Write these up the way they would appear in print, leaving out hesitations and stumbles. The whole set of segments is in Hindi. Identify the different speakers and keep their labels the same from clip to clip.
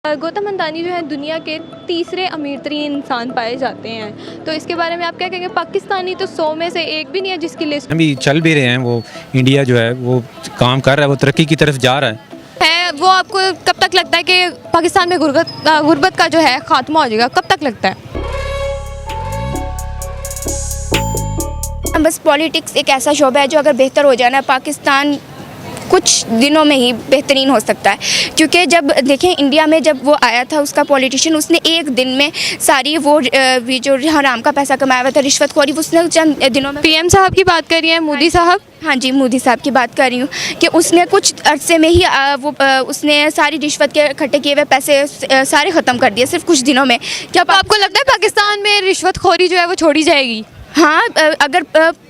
Speaker 1: गौतम अडानी जो है दुनिया के तीसरे अमीर तरीन इंसान पाए जाते हैं, तो इसके बारे में आप क्या कहेंगे? पाकिस्तानी तो 100 में से एक भी नहीं है जिसकी लिस्ट
Speaker 2: अभी चल भी रहे हैं। वो इंडिया जो है वो काम कर रहा है, वो तरक्की की तरफ जा रहा है।
Speaker 1: वो आपको कब तक लगता है कि पाकिस्तान में गुर्बत का जो है खात्मा हो जाएगा? कब तक लगता है?
Speaker 3: बस पॉलिटिक्स एक ऐसा शोबा है जो अगर बेहतर हो जाए ना, पाकिस्तान कुछ दिनों में ही बेहतरीन हो सकता है। क्योंकि जब देखें इंडिया में जब वो आया था उसका पॉलिटिशियन, उसने एक दिन में सारी वो जो हराम का पैसा कमाया हुआ था, रिश्वतखोरी, उसने चंद दिनों में।
Speaker 1: पीएम साहब की बात कर रही हैं, मोदी साहब?
Speaker 3: हाँ जी, मोदी साहब की बात कर रही हूँ कि उसने कुछ अरसे में ही उसने सारी रिश्वत के इकट्ठे किए हुए पैसे सारे ख़त्म कर दिए सिर्फ कुछ दिनों में। क्या
Speaker 1: आपको लगता है पाकिस्तान में रिश्वतखोरी जो है वो छोड़ी जाएगी?
Speaker 3: हाँ, अगर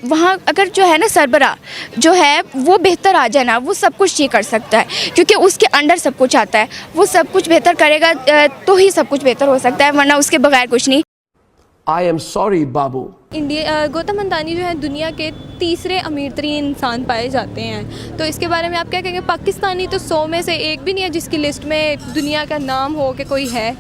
Speaker 3: वहाँ अगर जो है ना सरबरा जो है वो बेहतर आ जाए ना, वो सब कुछ ये कर सकता है, क्योंकि उसके अंडर सब कुछ आता है। वो सब कुछ बेहतर करेगा तो ही सब कुछ बेहतर हो सकता है, वरना उसके बगैर कुछ नहीं।
Speaker 4: आई एम सॉरी बाबू।
Speaker 1: गौतम अडानी जो है दुनिया के तीसरे अमीर तरीन इंसान पाए जाते हैं, तो इसके बारे में आप क्या कहेंगे? पाकिस्तानी तो 100 में से एक भी नहीं है जिसकी लिस्ट में दुनिया का नाम हो कि कोई है।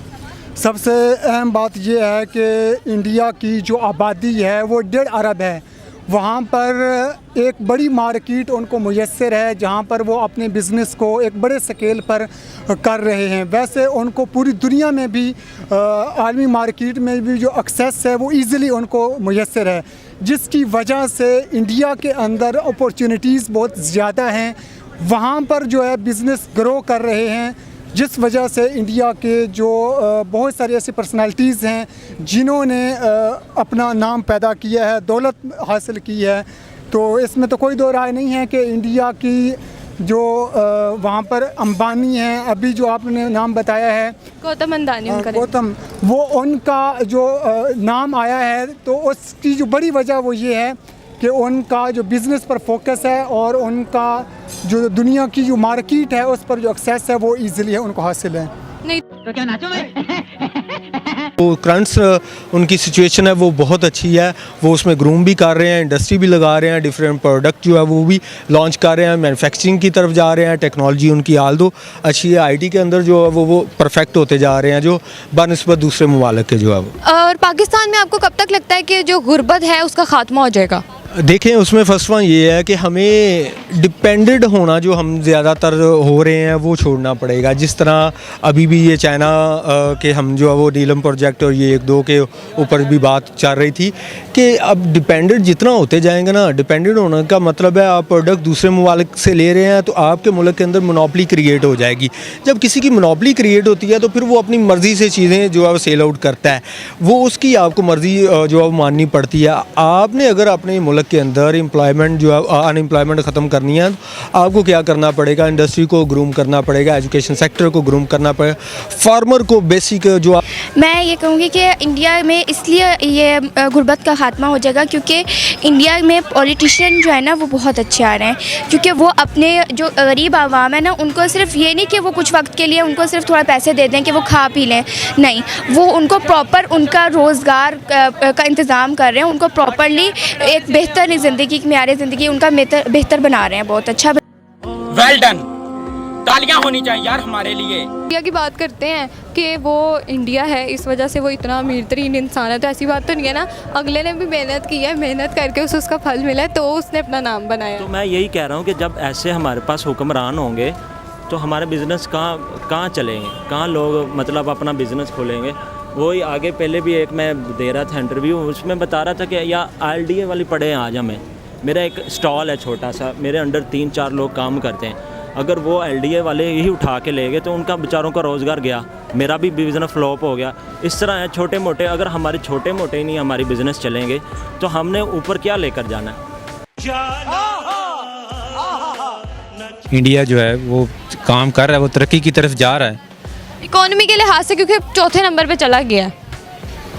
Speaker 5: सबसे अहम बात यह है कि इंडिया की जो आबादी है वो 1.5 अरब है। वहाँ पर एक बड़ी मार्केट उनको मुयस्सर है जहाँ पर वो अपने बिज़नेस को एक बड़े स्केल पर कर रहे हैं। वैसे उनको पूरी दुनिया में भी आलमी मार्केट में भी जो एक्सेस है वो इजीली उनको मुयस्सर है, जिसकी वजह से इंडिया के अंदर अपॉर्चुनिटीज़ बहुत ज़्यादा हैं। वहाँ पर जो है बिज़नेस ग्रो कर रहे हैं, जिस वजह से इंडिया के जो बहुत सारी ऐसी पर्सनालिटीज़ हैं जिन्होंने अपना नाम पैदा किया है, दौलत हासिल की है। तो इसमें तो कोई दो राय नहीं है कि इंडिया की जो वहाँ पर अंबानी हैं, अभी जो आपने नाम बताया है
Speaker 1: गौतम अडानी,
Speaker 5: गौतम, वो उनका जो नाम आया है, तो उसकी जो बड़ी वजह वो ये है कि उनका जो बिज़नेस पर फोकस है और उनका जो दुनिया की जो मार्केट है उस पर जो एक्सेस है वो इजीली है उनको हासिल है।
Speaker 1: नहीं
Speaker 6: तो क्या नाचो मैं? वो करंट्स उनकी सिचुएशन है वो बहुत अच्छी है। वो उसमें ग्रूम भी कर रहे हैं, इंडस्ट्री भी लगा रहे हैं, डिफरेंट प्रोडक्ट जो है वो भी लॉन्च कर रहे हैं, मैन्युफैक्चरिंग की तरफ जा रहे हैं। टेक्नोलॉजी उनकी आल दो अच्छी है, आईटी के अंदर जो है वो परफेक्ट होते जा रहे हैं जो बनस्बत दूसरे ममालिक के जो है वो।
Speaker 1: और पाकिस्तान में आपको कब तक लगता है कि जो गुर्बत है उसका खात्मा हो जाएगा?
Speaker 6: देखें, उसमें फर्स्ट वन ये है कि हमें डिपेंडेंट होना जो हम ज़्यादातर हो रहे हैं वो छोड़ना पड़ेगा। जिस तरह अभी भी ये चाइना के हम जो है वो नीलम प्रोजेक्ट और ये 1-2 के ऊपर भी बात चल रही थी कि अब डिपेंडेंट जितना होते जाएंगे ना, डिपेंडेंट होने का मतलब है आप प्रोडक्ट दूसरे ममालिक से ले रहे हैं तो आपके मुल्क के अंदर मोनोपली क्रिएट हो जाएगी। जब किसी की मोनोपली क्रिएट होती है तो फिर वो अपनी मर्ज़ी से चीज़ें जो है वो सेल आउट करता है, वो उसकी आपको मर्ज़ी जो है वो माननी पड़ती है। आपने अगर अपने मुल्क के अंदर एम्प्लॉयमेंट जो है अनएम्प्लॉयमेंट ख़त्म करनी है तो आपको क्या करना पड़ेगा? इंडस्ट्री को ग्रूम करना पड़ेगा, एजुकेशन सेक्टर को ग्रूम करना पड़ेगा, फार्मर को बेसिक जो।
Speaker 3: मैं ये कहूँगी कि इंडिया में इसलिए ये गुर्बत का ख़ात्मा हो जाएगा क्योंकि इंडिया में पॉलिटिशियन जो है ना वो बहुत अच्छे आ रहे हैं, क्योंकि वो अपने जो गरीब आवाम है ना उनको सिर्फ ये नहीं कि वो कुछ वक्त के लिए उनको सिर्फ थोड़ा पैसे दे दें कि वो खा पी लें, नहीं, वो उनको प्रॉपर उनका रोज़गार का इंतज़ाम कर रहे हैं, उनको प्रॉपरली एक बेहतर ज़िंदगी, म्यार ज़िंदगी उनका बेहतर बना रहे हैं। बहुत अच्छा।
Speaker 7: वेल डन, तालियां होनी चाहिए यार हमारे लिए।
Speaker 1: इंडिया की बात करते हैं कि वो इंडिया है इस वजह से वो इतना अमीर तरीन इंसान है, तो ऐसी बात तो नहीं है ना, अगले ने भी मेहनत की है, मेहनत करके उसका फल मिला है तो उसने अपना नाम बनाया।
Speaker 8: तो मैं यही कह रहा हूँ कि जब ऐसे हमारे पास हुक्मरान होंगे तो हमारे बिज़नेस कहाँ चलेंगे, कहाँ लोग मतलब अपना बिज़नेस खोलेंगे। वही आगे पहले भी एक मैं दे रहा था इंटरव्यू, उसमें बता रहा था कि या ILDA वाली पढ़े हैं आज हमें। मेरा एक स्टॉल है छोटा सा, मेरे अंडर 3-4 लोग काम करते हैं। अगर वो LDA वाले ही उठा के ले गए तो उनका बेचारों का रोज़गार गया, मेरा भी बिज़नेस फ्लॉप हो गया। इस तरह है छोटे मोटे, अगर हमारे छोटे मोटे ही नहीं हमारी बिज़नेस चलेंगे तो हमने ऊपर क्या लेकर जाना है।
Speaker 2: इंडिया जो है वो काम कर रहा है, वो तरक्की की तरफ जा रहा है
Speaker 1: इकोनॉमी के लिहाज से, क्योंकि 4थे नंबर पे चला गया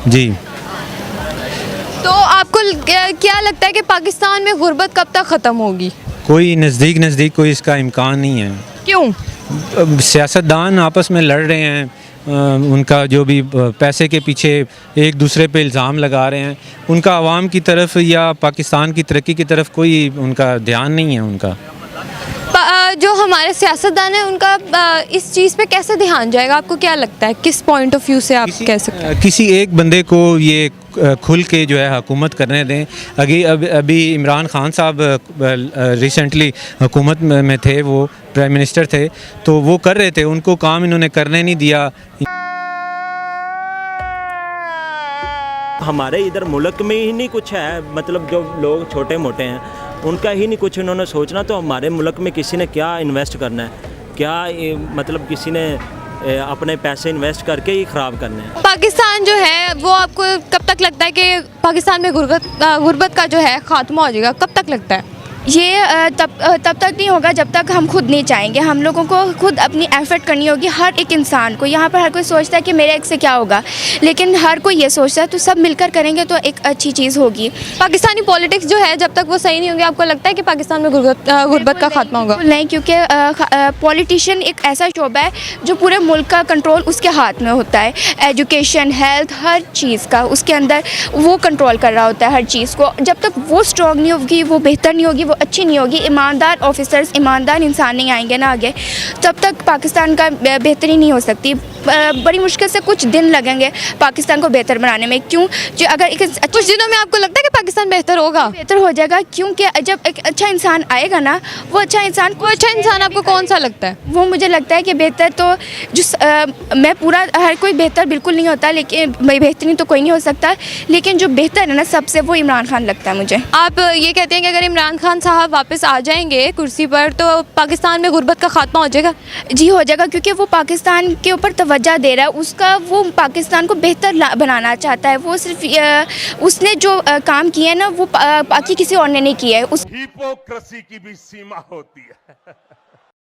Speaker 2: जी।
Speaker 1: तो आपको क्या लगता है कि पाकिस्तान में गुर्बत कब तक ख़त्म होगी?
Speaker 2: कोई नज़दीक कोई इसका इम्कान नहीं है।
Speaker 1: क्यों?
Speaker 2: सियासतदान आपस में लड़ रहे हैं, उनका जो भी पैसे के पीछे एक दूसरे पे इल्ज़ाम लगा रहे हैं, उनका आवाम की तरफ या पाकिस्तान की तरक्की की तरफ कोई उनका ध्यान नहीं है उनका।
Speaker 1: जो हमारे सियासतदान हैं उनका इस चीज़ पे कैसे ध्यान जाएगा, आपको क्या लगता है, किस पॉइंट ऑफ व्यू से आप कह सकते हैं?
Speaker 2: किसी एक बंदे को ये खुल के जो है हुकूमत करने दें। अभी इमरान खान साहब रिसेंटली हुकूमत में थे, वो प्राइम मिनिस्टर थे, तो वो कर रहे थे, उनको काम इन्होंने करने नहीं दिया।
Speaker 8: हमारे इधर मुल्क में ही नहीं कुछ है, मतलब जो लोग छोटे मोटे हैं उनका ही नहीं कुछ इन्होंने सोचना, तो हमारे मुल्क में किसी ने क्या इन्वेस्ट करना है, क्या मतलब किसी ने अपने पैसे इन्वेस्ट करके ही ख़राब करने हैं।
Speaker 1: पाकिस्तान जो है वो आपको कब तक लगता है कि पाकिस्तान में गुर्बत का जो है ख़ात्मा हो जाएगा, कब तक लगता है?
Speaker 3: ये तब तक नहीं होगा जब तक हम खुद नहीं चाहेंगे। हम लोगों को खुद अपनी एफर्ट करनी होगी, हर एक इंसान को। यहाँ पर हर कोई सोचता है कि मेरे एक से क्या होगा, लेकिन हर कोई ये सोचता है, तो सब मिलकर करेंगे तो एक अच्छी चीज़ होगी।
Speaker 1: पाकिस्तानी पॉलिटिक्स जो है जब तक वो सही नहीं होंगे, आपको लगता है कि पाकिस्तान में गुर्बत का खात्मा होगा?
Speaker 3: नहीं, क्योंकि पॉलिटिशियन एक ऐसा शोबा है जो पूरे मुल्क का कंट्रोल उसके हाथ में होता है। एजुकेशन, हेल्थ, हर चीज़ का उसके अंदर वो कंट्रोल कर रहा होता है हर चीज़ को। जब तक वो स्ट्रॉन्ग नहीं होगी, वो बेहतर नहीं होगी, अच्छी नहीं होगी, ईमानदार ऑफिसर्स, ईमानदार इंसान नहीं आएंगे ना आगे, तब तक पाकिस्तान का बेहतरी नहीं हो सकती। बड़ी मुश्किल से कुछ दिन लगेंगे पाकिस्तान को बेहतर बनाने में। क्यों? जो अगर
Speaker 1: कुछ दिनों में आपको लगता है कि पाकिस्तान बेहतर होगा?
Speaker 3: बेहतर हो जाएगा, क्योंकि जब एक अच्छा इंसान आएगा ना, वो अच्छा इंसान
Speaker 1: आपको कौन सा लगता है?
Speaker 3: वो मुझे लगता है कि बेहतर तो जो मैं पूरा हर कोई बेहतर बिल्कुल नहीं होता, लेकिन बेहतरीन तो कोई नहीं हो सकता, लेकिन जो बेहतर है ना सबसे, वो इमरान खान लगता है मुझे।
Speaker 1: आप ये कहते हैं कि अगर इमरान खान साहब वापस आ जाएंगे कुर्सी पर तो पाकिस्तान में गुर्बत का खात्मा हो जाएगा?
Speaker 3: जी हो जाएगा, क्योंकि वो पाकिस्तान के ऊपर तवज्जो दे रहा है। उसका वो पाकिस्तान को बेहतर बनाना चाहता है। वो सिर्फ उसने जो काम किए हैं ना, वो बाकी किसी और ने नहीं किया है।
Speaker 9: हिपोक्रेसी की भी सीमा होती है।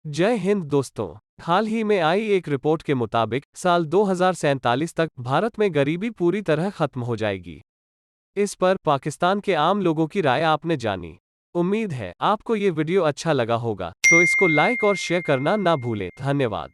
Speaker 10: जय हिंद दोस्तों, हाल ही में आई एक रिपोर्ट के मुताबिक साल 2047 तक भारत में गरीबी पूरी तरह खत्म हो जाएगी। इस पर पाकिस्तान के आम लोगों की राय आपने जानी। उम्मीद है आपको ये वीडियो अच्छा लगा होगा, तो इसको लाइक और शेयर करना ना भूलें। धन्यवाद।